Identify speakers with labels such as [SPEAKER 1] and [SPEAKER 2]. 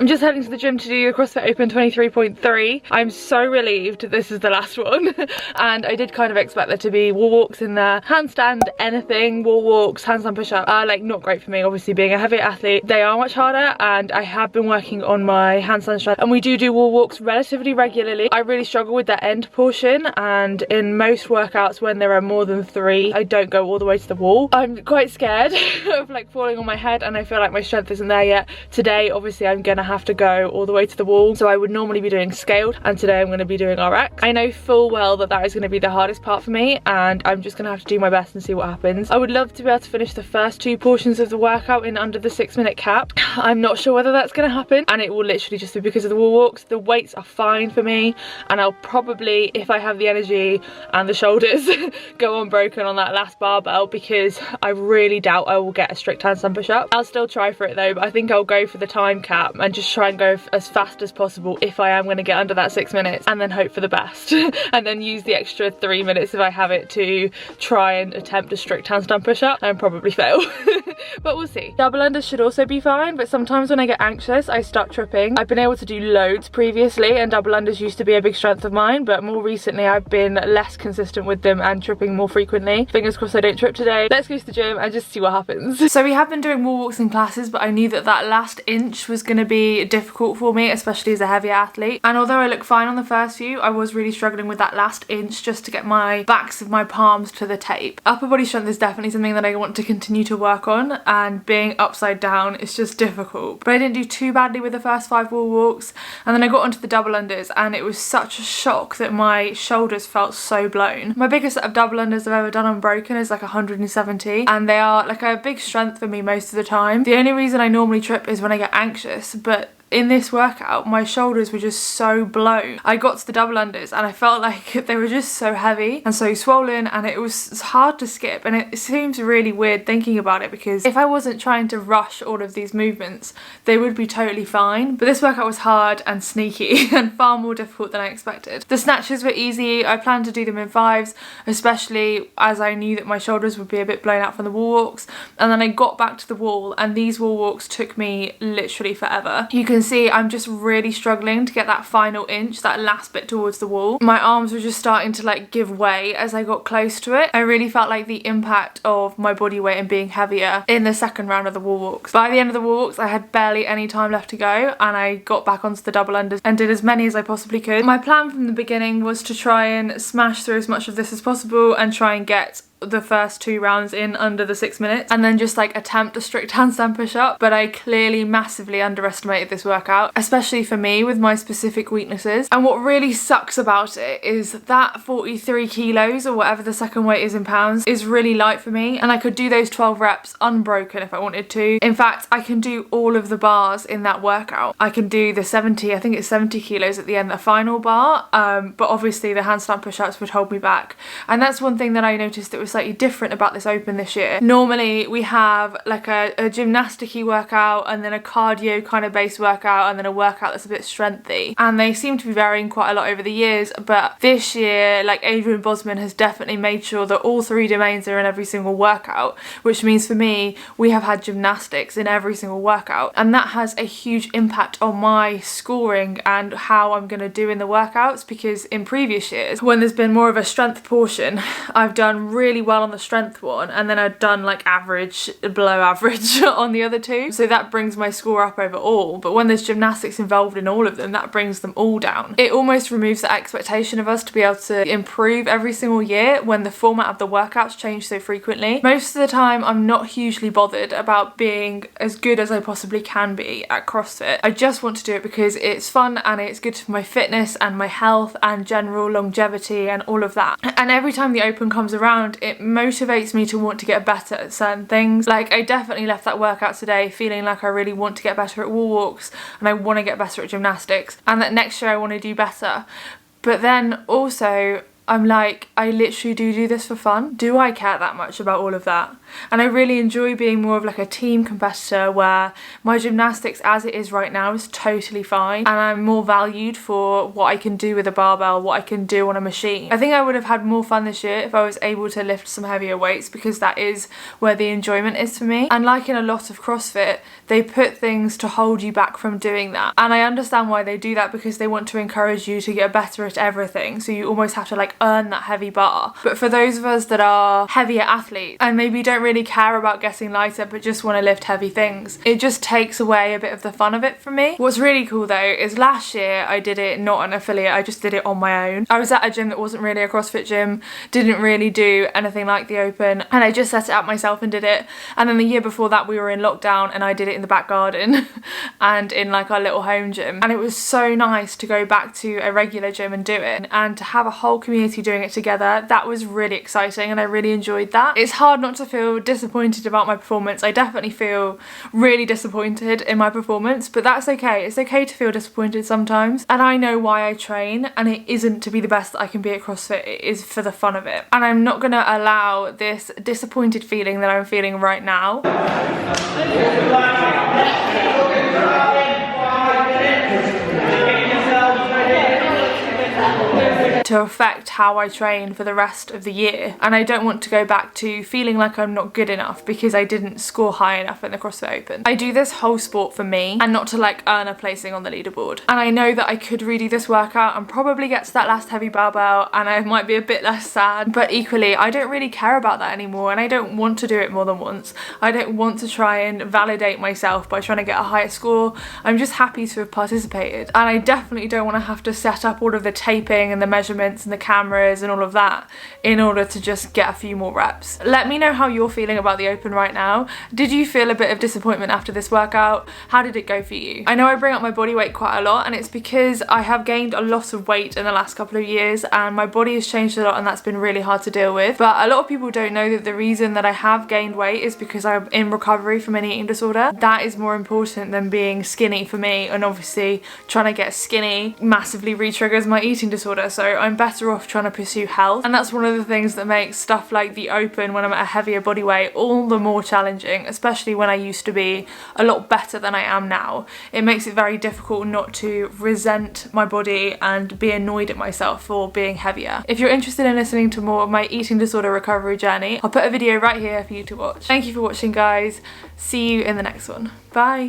[SPEAKER 1] I'm just heading to the gym to do the CrossFit Open 23.3. I'm so relieved this is the last one. And I did kind of expect there to be wall walks in there. Handstand, anything, wall walks, handstand push-up are like not great for me, obviously being a heavy athlete. They are much harder, and I have been working on my handstand strength, and we do wall walks relatively regularly. I really struggle with that end portion, and in most workouts when there are more than 3, I don't go all the way to the wall. I'm quite scared of like falling on my head, and I feel like my strength isn't there yet. Today, obviously, I'm gonna have to go all the way to the wall, so I would normally be doing scaled, and today I'm going to be doing RX. I know full well that that is going to be the hardest part for me, and I'm just going to have to do my best and see what happens. I would love to be able to finish the first 2 portions of the workout in under the 6-minute cap. I'm not sure whether that's going to happen, and it will literally just be because of the wall walks. The weights are fine for me, and I'll probably, if I have the energy and the shoulders, go unbroken on that last barbell, because I really doubt I will get a strict handstand push-up. I'll still try for it though, but I think I'll go for the time cap and just try and go as fast as possible if I am going to get under that 6 minutes, and then hope for the best. And then use the extra 3 minutes if I have it to try and attempt a strict handstand push-up and probably fail. But we'll see. Double unders should also be fine, but sometimes when I get anxious I start tripping. I've been able to do loads previously, and double unders used to be a big strength of mine, but more recently I've been less consistent with them and tripping more frequently. Fingers crossed I don't trip today. Let's go to the gym and just see what happens. So we have been doing wall walks in classes, but I knew that that last inch was going to be difficult for me, especially as a heavier athlete. And although I look fine on the first few, I was really struggling with that last inch just to get my backs of my palms to the tape. Upper body strength is definitely something that I want to continue to work on, and being upside down is just difficult. But I didn't do too badly with the first 5 wall walks, and then I got onto the double unders, and it was such a shock that my shoulders felt so blown. My biggest set of double unders I've ever done unbroken is like 170, and they are like a big strength for me most of the time. The only reason I normally trip is when I get anxious, but in this workout my shoulders were just so blown. I got to the double unders and I felt like they were just so heavy and so swollen, and it was hard to skip. And it seems really weird thinking about it, because if I wasn't trying to rush all of these movements they would be totally fine, but this workout was hard and sneaky and far more difficult than I expected. The snatches were easy. I planned to do them in 5s, especially as I knew that my shoulders would be a bit blown out from the wall walks. And then I got back to the wall, and these wall walks took me literally forever. You can see I'm just really struggling to get that final inch, that last bit towards the wall. My arms were just starting to like give way as I got close to it. I really felt like the impact of my body weight and being heavier in the second round of the wall walks. By the end of the wall walks I had barely any time left to go, and I got back onto the double unders and did as many as I possibly could. My plan from the beginning was to try and smash through as much of this as possible and try and get the first 2 rounds in under the 6 minutes, and then just like attempt a strict handstand push-up. But I clearly massively underestimated this workout, especially for me with my specific weaknesses. And what really sucks about it is that 43 kilos or whatever the second weight is in pounds is really light for me, and I could do those 12 reps unbroken if I wanted to. In fact, I can do all of the bars in that workout. I can do the 70, I think it's 70 kilos at the end, the final bar, but obviously the handstand push-ups would hold me back. And that's one thing that I noticed that was slightly different about this open this year. Normally we have like a gymnastic-y workout, and then a cardio kind of based workout, and then a workout that's a bit strengthy, and they seem to be varying quite a lot over the years. But this year, like, Adrian Bosman has definitely made sure that all 3 domains are in every single workout, which means for me we have had gymnastics in every single workout, and that has a huge impact on my scoring and how I'm going to do in the workouts. Because in previous years, when there's been more of a strength portion, I've done really well on the strength one, and then I've done like average, below average on the other 2, so that brings my score up overall. But when there's gymnastics involved in all of them, that brings them all down. It almost removes the expectation of us to be able to improve every single year when the format of the workouts change so frequently. Most of the time I'm not hugely bothered about being as good as I possibly can be at CrossFit. I just want to do it because it's fun and it's good for my fitness and my health and general longevity and all of that. And every time the open comes around, it motivates me to want to get better at certain things. Like, I definitely left that workout today feeling like I really want to get better at wall walks, and I want to get better at gymnastics, and that next year I want to do better. But then also I'm like, I literally do this for fun. Do I care that much about all of that? And I really enjoy being more of like a team competitor, where my gymnastics as it is right now is totally fine, and I'm more valued for what I can do with a barbell, what I can do on a machine. I think I would have had more fun this year if I was able to lift some heavier weights, because that is where the enjoyment is for me. And like in a lot of CrossFit, they put things to hold you back from doing that. And I understand why they do that, because they want to encourage you to get better at everything. So you almost have to like earn that heavy bar. But for those of us that are heavier athletes and maybe don't really care about getting lighter but just want to lift heavy things, it just takes away a bit of the fun of it for me. What's really cool though is last year I did it not an affiliate, I just did it on my own. I was at a gym that wasn't really a CrossFit gym, didn't really do anything like the Open, and I just set it up myself and did it. And then the year before that we were in lockdown and I did it in the back garden and in like our little home gym, and it was so nice to go back to a regular gym and do it, and to have a whole community doing it together. That was really exciting and I really enjoyed that. It's hard not to feel disappointed about my performance. I definitely feel really disappointed in my performance, but that's okay. It's okay to feel disappointed sometimes, and I know why I train, and it isn't to be the best that I can be at CrossFit, it is for the fun of it. And I'm not gonna allow this disappointed feeling that I'm feeling right now to affect how I train for the rest of the year. And I don't want to go back to feeling like I'm not good enough because I didn't score high enough in the CrossFit Open. I do this whole sport for me and not to like earn a placing on the leaderboard. And I know that I could redo this workout and probably get to that last heavy barbell and I might be a bit less sad, but equally I don't really care about that anymore, and I don't want to do it more than once. I don't want to try and validate myself by trying to get a higher score. I'm just happy to have participated, and I definitely don't want to have to set up all of the taping and the measurements and the cameras and all of that in order to just get a few more reps. Let me know how you're feeling about the Open right now. Did you feel a bit of disappointment after this workout? How did it go for you? I know I bring up my body weight quite a lot, and it's because I have gained a lot of weight in the last couple of years and my body has changed a lot, and that's been really hard to deal with. But a lot of people don't know that the reason that I have gained weight is because I'm in recovery from an eating disorder. That is more important than being skinny for me, and obviously trying to get skinny massively re-triggers my eating disorder, so I'm better off trying to pursue health. And that's one of the things that makes stuff like the Open when I'm at a heavier body weight all the more challenging, especially when I used to be a lot better than I am now. It makes it very difficult not to resent my body and be annoyed at myself for being heavier. If you're interested in listening to more of my eating disorder recovery journey, I'll put a video right here for you to watch. Thank you for watching, guys. See you in the next one. Bye.